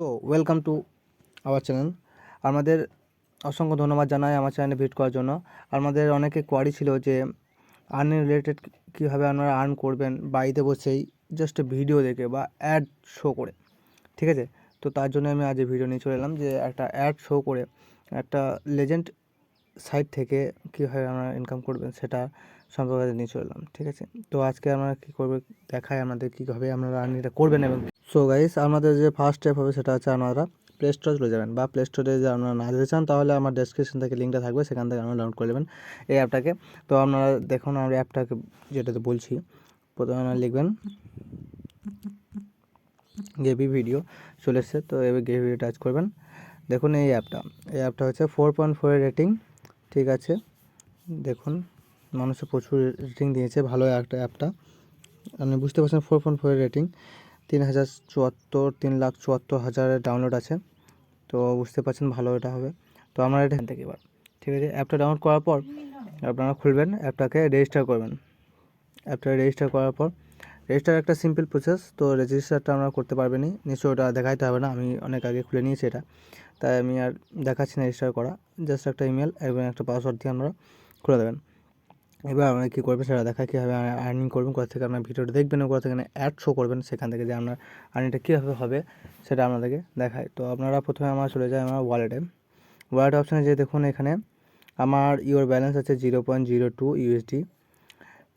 তো welcome to our channel. আমাদের অসংখ্য ধন্যবাদ জানাই আমার চ্যানেলে ভিজিট করার জন্য। আমাদের অনেকে কোয়ারি ছিল যে আর্নিং রিলেটেড কীভাবে আপনারা আর্ন করবেন বাড়িতে বসেই জাস্ট ভিডিও দেখে বা অ্যাড শো করে, ঠিক আছে। তো তার জন্য আমি আজ এই ভিডিও নিয়ে চলে এলাম যে একটা অ্যাড শো করে একটা লেজেন্ড সাইট থেকে কীভাবে আপনারা ইনকাম করবেন সেটা সম্পর্কে নিয়ে চলে এলাম, ঠিক আছে। তো আজকে আমরা কী করবে দেখায় আমাদের কীভাবে আপনারা আর্নিংটা করবেন। এবং সো গাইস, আমাদের যে ফার্স্ট স্টেপ হবে সেটা হচ্ছে আপনারা প্লে স্টোরে চলে যাবেন, বা প্লে স্টোরে যে আপনারা না যেতে চান তাহলে আমার ডেসক্রিপশন থেকে লিঙ্কটা থাকবে, সেখান থেকে আপনারা ডাউনলোড করে নেবেন এই অ্যাপটাকে। তো আপনারা দেখুন আমরা অ্যাপটাকে যেটাতে বলছি, প্রথমে আপনারা লিখবেন গেভি ভিডিও, চলে এসছে। তো এবার গেভি টাচ করবেন। দেখুন এই অ্যাপটা হচ্ছে 4.4 রেটিং, ঠিক আছে। দেখুন মানুষের প্রচুর রেটিং দিয়েছে, ভালো একটা অ্যাপটা। আপনি বুঝতে পারছেন 4.4 রেটিং, 3,74,3,74,000 ডাউনলোড আছে। তো বুঝতে পারছেন ভালো এটা হবে। তো আমরা এটা থেকে এবার, ঠিক আছে, অ্যাপটা ডাউনলোড করার পর আপনারা খুলবেন, অ্যাপটাকে রেজিস্টার করবেন। অ্যাপটা রেজিস্টার করার পর রেজিস্টার একটা সিম্পল প্রসেস। তো রেজিস্টারটা আমরা করতে পারবেনই, নিশ্চয়ই ওটা দেখাইতে হবে না, আমি অনেক আগে খুলে নিয়েছি এটা, তাই আমি আর দেখাচ্ছি না রেজিস্টার করা। জাস্ট একটা ইমেল এবং একটা পাসওয়ার্ড দিয়ে আমরা খুলে দেবেন। এবার আমরা কী করবেন সেটা দেখা, কীভাবে আর্নিং করবেন, কোথা থেকে আপনার ভিডিওটা দেখবেন এবং কোথা থেকে অ্যাড শো করবেন, সেখান থেকে যে আপনার আর্নিংটা কীভাবে হবে সেটা আপনাদেরকে দেখায়। তো আপনারা প্রথমে আমরা চলে যাই আমার ওয়ালেট অপশানে, যে দেখুন এখানে আমার ইওর ব্যালেন্স আছে 0.02 ইউএসডি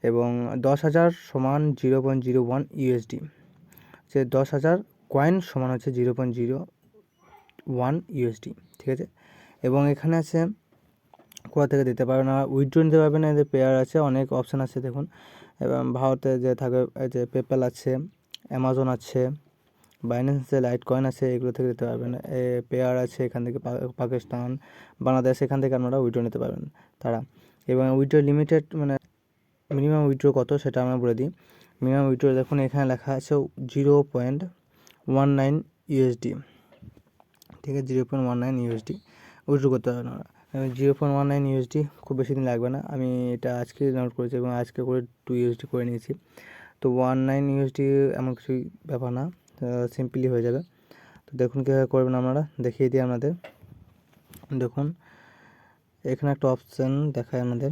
এবং 10,000 সমান 0.01 ইউএসডি, যে 10,000 কয়েন সমান হচ্ছে 0.01 ইউএসডি, ঠিক আছে। এবং এখানে আছে কোথা থেকে দিতে পারবেন, আর উইথড্র নিতে পারবেন, এদের পেয়ার আছে, অনেক অপশান আছে দেখুন। এবং ভারতে যে থাকে যে পেপ্যাল আছে, অ্যামাজন আছে, বাইন্যান্সে লাইট কয়েন আছে, এগুলো থেকে দিতে পারবেন। পেয়ার আছে এখান থেকে, পাকিস্তান, বাংলাদেশ, এখান থেকে আপনারা উইথড্র নিতে পারবেন তারা। এবং উইথড্র লিমিটেড মানে মিনিমাম উইথড্র কত সেটা আমরা বলে দিই। মিনিমাম উইথড্র দেখুন এখানে লেখা আছে 0.19 ইউএসডি, ঠিক আছে, 0.19 ইউএসডি উইথড্র করতে পারবেন আমরা। 0.19 ইউএসডি খুব বেশি দিন লাগবে না, আমি এটা আজকে ডাউনলোড করেছি এবং আজকে করে 2 ইউএসডি করে নিয়েছি। তো 19 ইউএসডি এমন কিছুই ব্যাপার না, সিম্পলি হয়ে যাবে। তো দেখুন কীভাবে করবেন আপনারা, দেখিয়ে দিই আপনাদের। দেখুন এখানে একটা অপশান দেখায় আমাদের,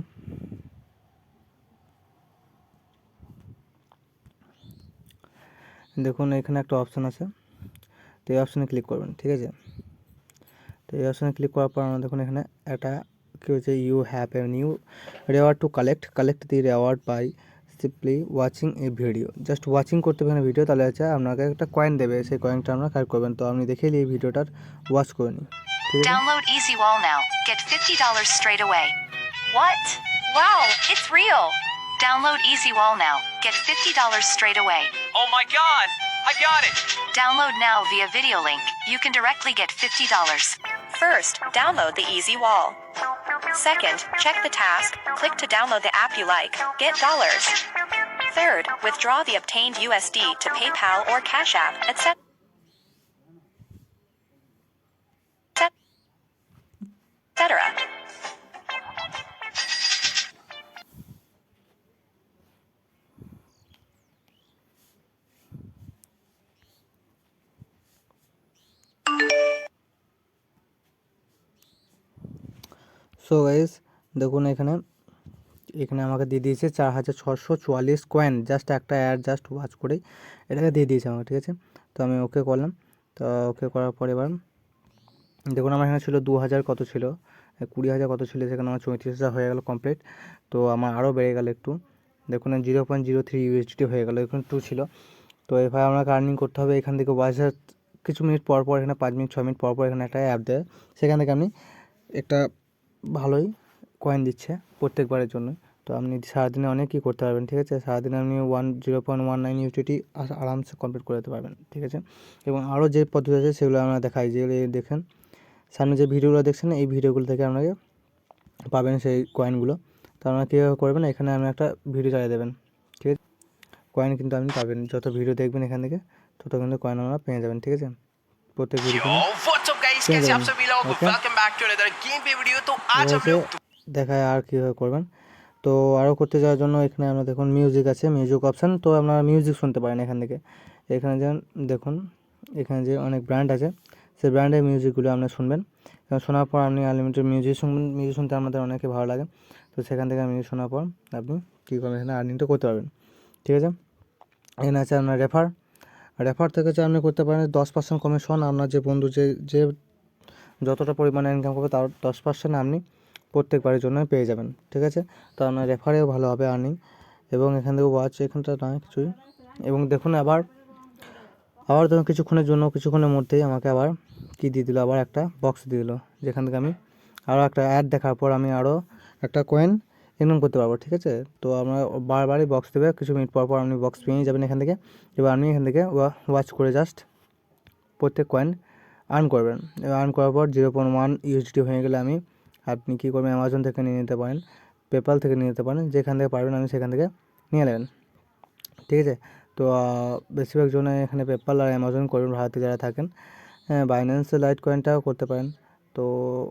দেখুন এখানে একটা অপশান আছে, তো এই অপশানে ক্লিক করবেন, ঠিক আছে। তো এই অপশানে ক্লিক করার পর আমরা দেখুন এখানে একটা কী হচ্ছে, you have a new reward to collect the reward by simply watching a video. Just watching করতে পারেন ভিডিও, তাহলে হচ্ছে আপনাকে একটা কয়েন দেবে, সেই কয়েনটা আমরা কালেক্ট করবেন। তো আপনি দেখে এই ভিডিওটার ওয়াচ করে নিন, ঠিক আছে। Download Easy Wall now. Get $50 straight away. What? Wow, it's real. Download Easy Wall now. Get $50 straight away. Oh my god! I got it! Download now via video link. You can directly get $50. First, download the Easy Wall. Second, check the task. Click to download the app you like. Get dollars. Third, withdraw the obtained USD to PayPal or Cash App, etc. So guys দেখুন এখানে আমাকে দিয়ে দিয়েছে 4,644 coin, just একটা add just watch করেই এটাকে দিয়ে দিয়েছে আমাকে, ঠিক আছে। তো আমি ওকে করলাম। তো ওকে করার পর এবার দেখুন আমার এখানে ছিল 2,000 কত ছিল, 20,000 কত ছিল, সেখানে আমার 34,000 হয়ে গেল কমপ্লিট। তো আমার আরও বেড়ে গেল একটু, দেখুন 0.03 ইউএসডি হয়ে গেল, এখানে 2 ছিল। তো এভাবে আপনাকে আর্নিং করতে হবে। এখান থেকে ওয়াচের কিছু মিনিট পর পর, এখানে 5 মিনিট 6 মিনিট পর পর এখানে একটা অ্যাপ দেয়, সেখান থেকে আপনি একটা ভালোই কয়েন দিচ্ছে প্রত্যেকবারের জন্য। তো আপনি সারাদিনে অনেক কী করতে পারবেন, ঠিক আছে। সারাদিনে আপনি 0.19 ইউএসডি আরামসে কমপ্লিট করে দিতে পারবেন, ঠিক আছে। এবং আরও যে পদ্ধতি আছে সেগুলো আমরা দেখাই, যেগুলো দেখেন সামনে যে ভিডিওগুলো দেখছেন, এই ভিডিওগুলো থেকে আপনাকে পাবেন সেই কয়েনগুলো। তো আপনারা কীভাবে করবেন, এখানে আপনি একটা ভিডিও চালিয়ে দেবেন, ঠিক আছে। কয়েন কিন্তু আপনি পাবেন, যত ভিডিও দেখবেন এখান থেকে তত কিন্তু কয়েন আমরা পেয়ে যাবেন, ঠিক আছে। প্রত্যেক ভিডিও দেখায় আর কীভাবে করবেন। তো আরও করতে যাওয়ার জন্য এখানে আমরা দেখুন মিউজিক আছে, মিউজিক অপশান। তো আপনারা মিউজিক শুনতে পারেন এখান থেকে, এখানে যেন দেখুন এখানে যে অনেক ব্র্যান্ড আছে সেই ব্র্যান্ডের মিউজিকগুলো আপনারা শুনবেন, এবং শোনার পর আপনি আনলিমিটেড মিউজিক শুনবেন। মিউজিক শুনতে আমাদের অনেকে ভালো লাগে, তো সেখান থেকে মিউজিক শোনার পর আপনি কী করবেন, এখানে আর্নিংটা করতে পারবেন। ঠিক আছে, এখানে আছে আপনার রেফার থেকে যে আপনি করতে পারেন 10% কমিশন। আপনার যে বন্ধু যে যতটা পরিমাণে ইনকাম করবে তার 10% আপনি প্রত্যেকবারের জন্য পেয়ে যাবেন। ঠিক আছে, তো আপনার রেফারেও ভালো হবে আর্নিং, এবং এখান থেকে ওয়াচ এখানটা নয় কিছুই। এবং দেখুন আবার ধরুন কিছুক্ষণের মধ্যেই আমাকে আবার কী দিয়ে দিল, আবার একটা বক্স দিয়ে দিল, যেখান থেকে আমি আরও একটা অ্যাড দেখার পর আমি আরও একটা কয়েন ইনকাম করতে পারবো। ঠিক আছে, তো আমরা বারবারই বক্স দেবে, কিছু মিনিট পর পর আপনি বক্স পেয়ে যাবেন এখান থেকে। এবার আপনি এখান থেকে ওয়াচ করে জাস্ট প্রত্যেক কয়েন আর্ন করবেন। এবার আর্ন করার পর 0.1 USD হয়ে গেলে আপনি কী করবেন, অ্যামাজন থেকে নিয়ে নিতে পারেন, পেপ্যাল থেকে নিয়ে নিতে পারেন, যেখান থেকে পারবেন আপনি সেখান থেকে নিয়ে নেবেন। ঠিক আছে, তো বেশিরভাগ জনে এখানে পেপ্যাল আর অ্যামাজন করবেন ভারতে যারা থাকেন। বাইন্যান্স লাইট কয়েনটাও করতে পারেন, তো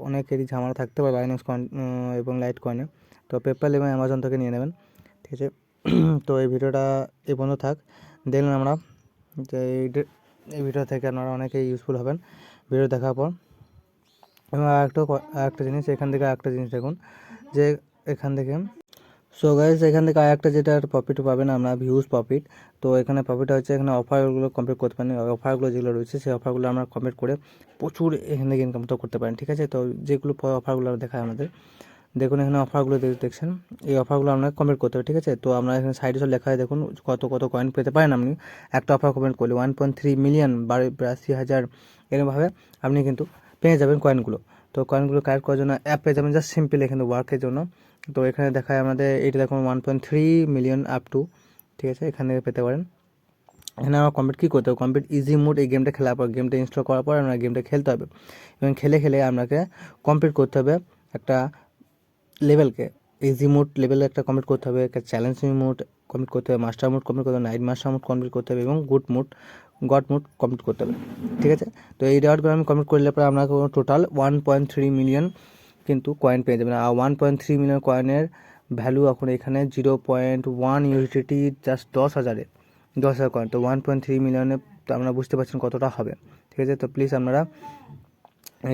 অনেকেরই ঝামেলা থাকতে পারে বাইন্যান্স কয়েন এবং লাইট কয়েনে, তো পেপ্যাল এবং অ্যামাজন থেকে নিয়ে নেবেন। ঠিক আছে, তো এই ভিডিওটা এই পর্যন্ত থাক। দেখলেন আমরা যে এই ভিডিও থেকে আপনারা অনেকেই ইউজফুল হবেন ভিডিও দেখার পর। এবং আরেকটা জিনিস, এখান থেকে আরেকটা জিনিস দেখুন যে এখান থেকে সো গাইজ এখান থেকে আরেকটা যেটা প্রফিট পাবেন আমরা, ভিউজ প্রফিট। তো এখানে প্রফিট হচ্ছে, এখানে অফারগুলো কমপ্লিট করতে পারেন, অফারগুলো যেগুলো রয়েছে সেই অফারগুলো আমরা কমপ্লিট করে প্রচুর এখান থেকে ইনকামটা করতে পারেন। ঠিক আছে, তো যেগুলো অফারগুলো দেখায় আমাদের, দেখুন এখানে অফারগুলো দেখছেন, এই অফারগুলো আপনাকে কমপ্লিট করতে হবে। ঠিক আছে, তো আমরা এখানে সাইডে সব লেখা হয়, দেখুন কত কয়েন পেতে পারেন আপনি একটা অফার কমপ্লিট করলে। 1.3 মিলিয়ন 82,000 এরকমভাবে আপনি কিন্তু পেয়ে যাবেন কয়েনগুলো। তো কয়েনগুলো কালেক্ট করার জন্য অ্যাপ পেয়ে যাবেন, জাস্ট সিম্পল এখানে ওয়ার্কের জন্য। তো এখানে দেখায় আমাদের এইটা দেখুন 1.3 মিলিয়ন আপ টু। ঠিক আছে, এখানে পেতে পারেন। এখানে আমরা কমপ্লিট কী করতে হবে, কমপ্লিট ইজি মোড, এই গেমটা খেলার পর, গেমটা ইনস্টল করার পর আমরা গেমটা খেলতে হবে, এবং খেলে আপনাকে কমপ্লিট করতে হবে একটা লেভেলকে। ইজি মোড লেভেলে একটা কমপ্লিট করতে হবে, একটা চ্যালেঞ্জিং মোড কমপ্লিট করতে হবে, মাস্টার মোড কমপ্লিট করতে হবে, নাইট মাস্টার মোড কমপ্লিট করতে হবে, এবং গড মোড কমপ্লিট করতে হবে। ঠিক আছে, তো এই রেওয়ার্ডগুলো আমি কমপ্লিট করলে পরে আপনাকে টোটাল 1.3 মিলিয়ন কিন্তু কয়েন পেয়ে যাবেন। আর 1.3 মিলিয়ন কয়েনের ভ্যালু এখন এখানে 0.1 USDT, জাস্ট 10,000 কয়েন। তো 1.3 মিলিয়নে তো আপনারা বুঝতে পারছেন কতটা হবে। ঠিক আছে, তো প্লিজ আপনারা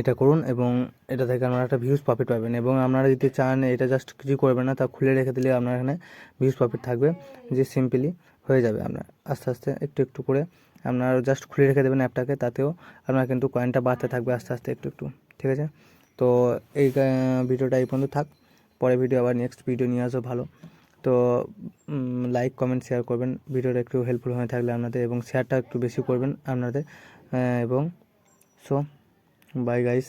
এটা করুন, এবং এটা থেকে আপনারা একটা ভিউজ প্রফিট পাবেন। এবং আপনারা যদি চান এটা জাস্ট কিছু করবেন না, তা খুলে রেখে দিলে আপনার এখানে ভিউজ প্রফিট থাকবে, যে সিম্পলি হয়ে যাবে। আপনার আস্তে আস্তে একটু করে আপনারা জাস্ট খুলে রেখে দেবেন অ্যাপটাকে, তাতেও আপনার কিন্তু কয়েনটা বাড়তে থাকবে আস্তে আস্তে একটু। ঠিক আছে, তো এই ভিডিওটা এই পর্যন্ত থাক, পরে ভিডিও আবার নেক্সট ভিডিও নিয়ে আসবো ভালো। তো লাইক কমেন্ট শেয়ার করবেন ভিডিওটা একটু হেল্পফুল হয়ে থাকলে আপনাদের, এবং শেয়ারটা একটু বেশি করবেন আপনাদের, এবং সো বাই গাইস।